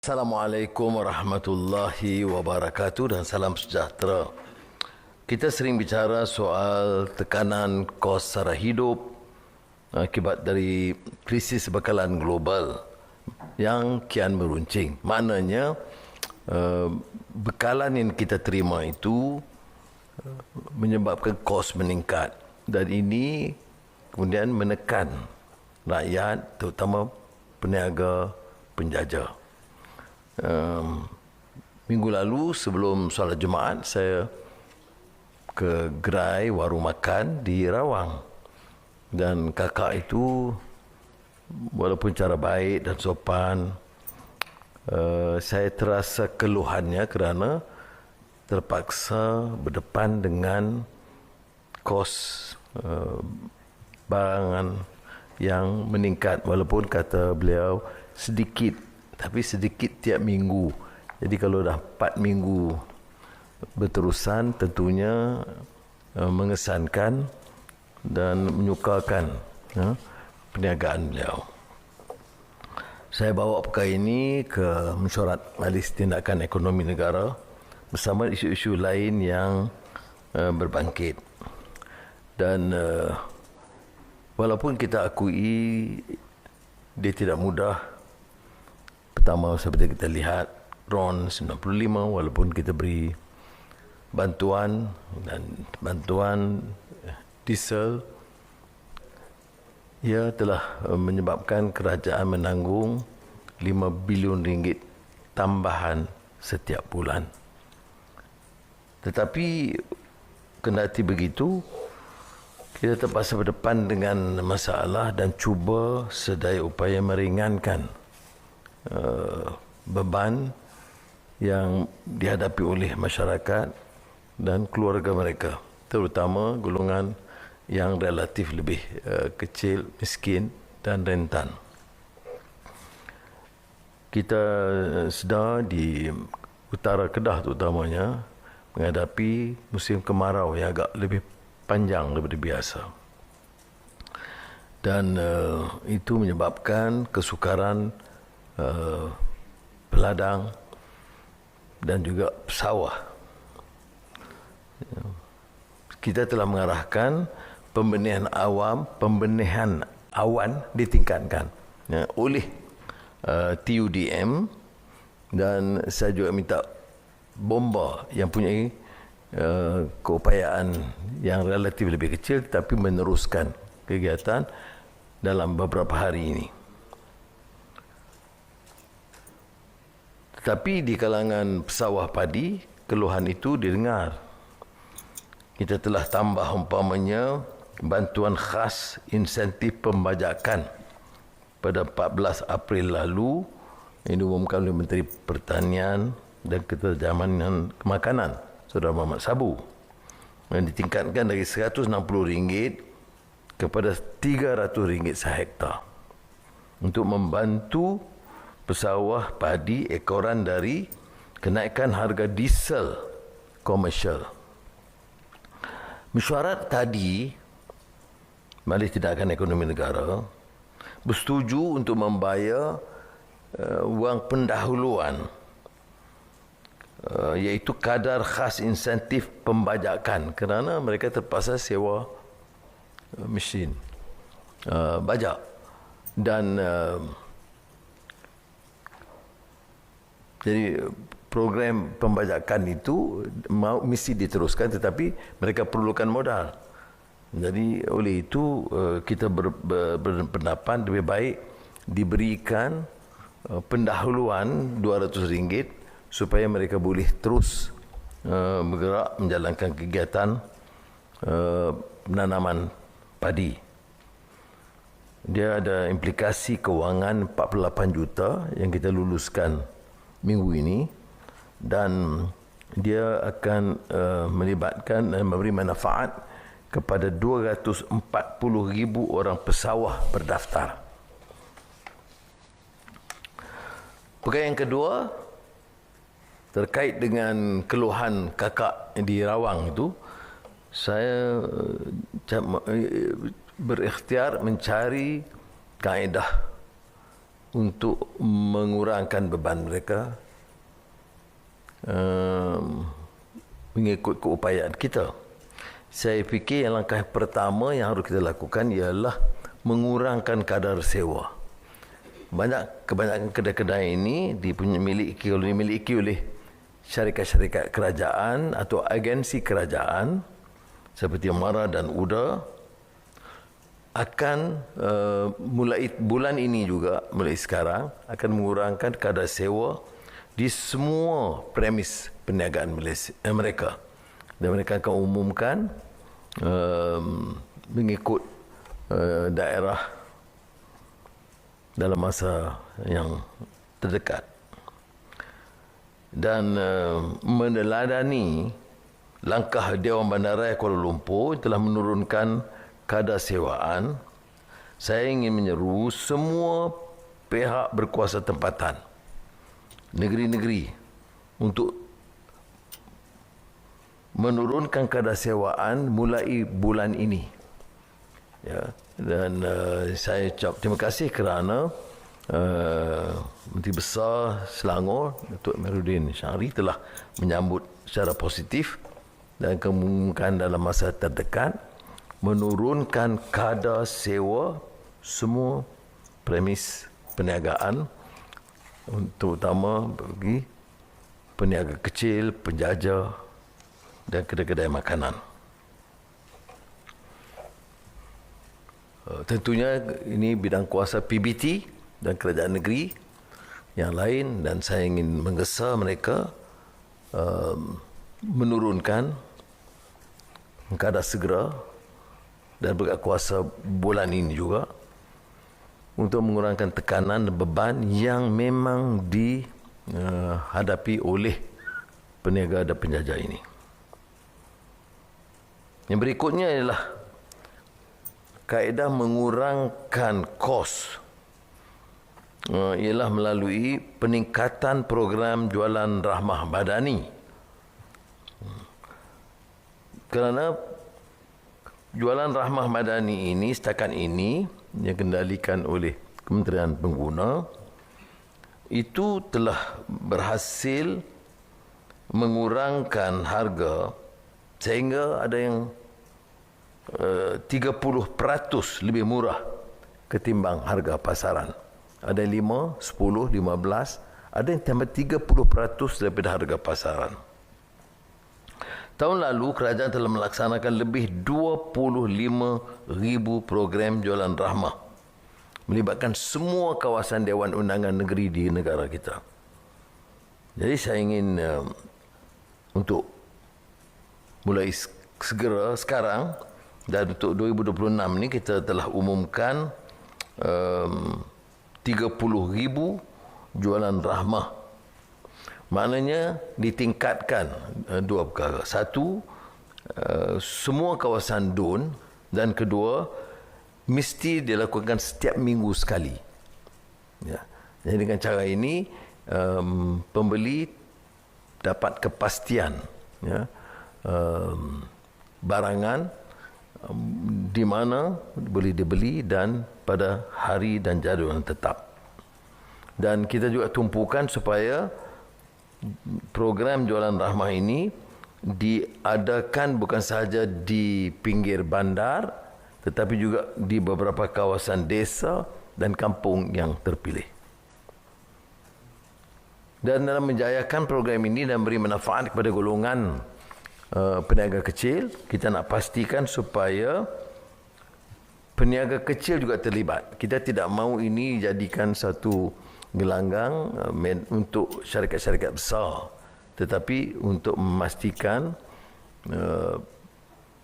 Assalamualaikum warahmatullahi wabarakatuh dan salam sejahtera. Kita sering bicara soal tekanan kos sara hidup akibat dari krisis bekalan global yang kian meruncing. Maknanya bekalan yang kita terima itu menyebabkan kos meningkat dan ini kemudian menekan rakyat, terutama peniaga penjajah. Minggu lalu sebelum solat Jumaat saya ke gerai warung makan di Rawang dan kakak itu walaupun cara baik dan sopan, saya terasa keluhannya kerana terpaksa berdepan dengan kos barangan yang meningkat, walaupun kata beliau sedikit, tapi sedikit tiap minggu. Jadi kalau dah 4 minggu berterusan, tentunya mengesankan dan menyukarkan perniagaan beliau. Saya bawa perkara ini ke Mesyuarat Majlis Tindakan Ekonomi Negara bersama isu-isu lain yang berbangkit. Dan walaupun kita akui dia tidak mudah. Pertama, seperti kita lihat RON 95, walaupun kita beri bantuan diesel, ia telah menyebabkan kerajaan menanggung 5 bilion ringgit tambahan setiap bulan. Tetapi kendati begitu, kita terpaksa berdepan dengan masalah dan cuba sedaya upaya meringankan beban yang dihadapi oleh masyarakat dan keluarga mereka, terutama golongan yang relatif lebih kecil, miskin dan rentan. Kita sedar di utara Kedah terutamanya menghadapi musim kemarau yang agak lebih panjang daripada biasa. Dan itu menyebabkan kesukaran peladang dan juga sawah. Kita telah mengarahkan pembenihan awan ditingkatkan oleh TUDM, dan saya juga minta bomba yang punya keupayaan yang relatif lebih kecil tetapi meneruskan kegiatan dalam beberapa hari ini. Tetapi di kalangan pesawah padi, keluhan itu didengar. Kita telah tambah umpamanya bantuan khas insentif pembajakan pada 14 April lalu yang diumumkan oleh Menteri Pertanian dan Keterjamanan Kemakanan, Saudara Muhammad Sabu, yang ditingkatkan dari RM160 kepada RM300 sehektar untuk membantu pesawah padi ekoran dari kenaikan harga diesel komersial. Mesyuarat tadi, Majlis Tindakan Ekonomi Negara, bersetuju untuk membayar wang pendahuluan, iaitu kadar khas insentif pembajakan, kerana mereka terpaksa sewa mesin bajak. Dan jadi program pembajakan itu mesti diteruskan, tetapi mereka perlukan modal. Jadi oleh itu kita berpendapat lebih baik diberikan pendahuluan RM200 supaya mereka boleh terus bergerak menjalankan kegiatan penanaman padi. Dia ada implikasi kewangan 48 juta yang kita luluskan minggu ini, dan dia akan melibatkan dan memberi manfaat kepada 240,000 orang pesawah berdaftar. Perkara yang kedua, terkait dengan keluhan kakak di Rawang itu, saya berikhtiar mencari kaedah untuk mengurangkan beban mereka mengikut keupayaan kita. Saya fikir yang langkah pertama yang harus kita lakukan ialah mengurangkan kadar sewa. Kebanyakan kedai-kedai ini dimiliki oleh syarikat-syarikat kerajaan atau agensi kerajaan seperti Amara dan UDA akan mulai bulan ini juga, mulai sekarang akan mengurangkan kadar sewa di semua premis perniagaan mereka, dan mereka akan umumkan mengikut daerah dalam masa yang terdekat, dan meneladani langkah Dewan Bandaraya Kuala Lumpur telah menurunkan kadar sewaan. Saya ingin menyeru semua pihak berkuasa tempatan, negeri-negeri, untuk menurunkan kadar sewaan mulai bulan ini. Ya, dan saya ucap terima kasih kerana Menteri Besar Selangor Datuk Amiruddin Syahri telah menyambut secara positif dan kemungkinan dalam masa terdekat menurunkan kadar sewa semua premis perniagaan, terutama bagi peniaga kecil, penjajah dan kedai-kedai makanan. Tentunya ini bidang kuasa PBT dan kerajaan negeri yang lain, dan saya ingin menggesa mereka menurunkan kadar segera dan berkuasa bulan ini juga untuk mengurangkan tekanan dan beban yang memang dihadapi oleh peniaga dan penjajah ini. Yang berikutnya ialah kaedah mengurangkan kos, ialah melalui peningkatan program jualan rahmah madani. Kerana jualan rahmah madani ini setakat ini yang kendalikan oleh Kementerian Pengguna itu telah berhasil mengurangkan harga sehingga ada yang 30% lebih murah ketimbang harga pasaran. Ada 5, 10, 15, ada yang tambah 30% daripada harga pasaran. Tahun lalu kerajaan telah melaksanakan lebih 25,000 program jualan rahmah melibatkan semua kawasan Dewan Undangan Negeri di negara kita. Jadi saya ingin untuk mulai segera sekarang, dan untuk 2026 ni kita telah umumkan 30,000 jualan rahmah. Maknanya ditingkatkan dua perkara. Satu, semua kawasan DUN, dan kedua, mesti dilakukan setiap minggu sekali. Ya. Jadi dengan cara ini pembeli dapat kepastian, ya, barangan di mana boleh dibeli dan pada hari dan jadual yang tetap. Dan kita juga tumpukan supaya program jualan rahmah ini diadakan bukan sahaja di pinggir bandar, tetapi juga di beberapa kawasan desa dan kampung yang terpilih. Dan dalam menjayakan program ini dan beri manfaat kepada golongan peniaga kecil, kita nak pastikan supaya peniaga kecil juga terlibat. Kita tidak mahu ini jadikan satu gelanggang untuk syarikat-syarikat besar, tetapi untuk memastikan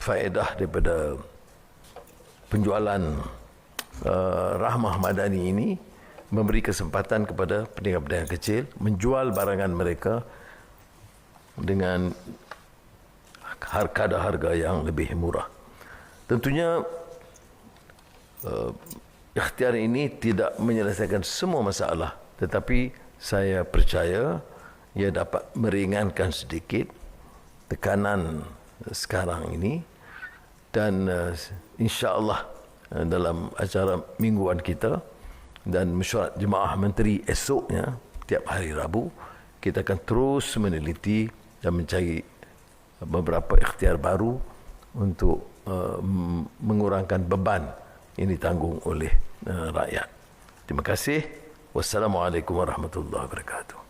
faedah daripada penjualan rahmah madani ini memberi kesempatan kepada peniaga-peniaga kecil menjual barangan mereka dengan harga yang lebih murah. Tentunya ikhtiar ini tidak menyelesaikan semua masalah, tetapi saya percaya ia dapat meringankan sedikit tekanan sekarang ini, dan insya-Allah dalam acara mingguan kita dan mesyuarat jemaah menteri esoknya, tiap hari Rabu, kita akan terus meneliti dan mencari beberapa ikhtiar baru untuk mengurangkan beban yang ditanggung oleh rakyat. Terima kasih. Wassalamualaikum warahmatullahi wabarakatuh.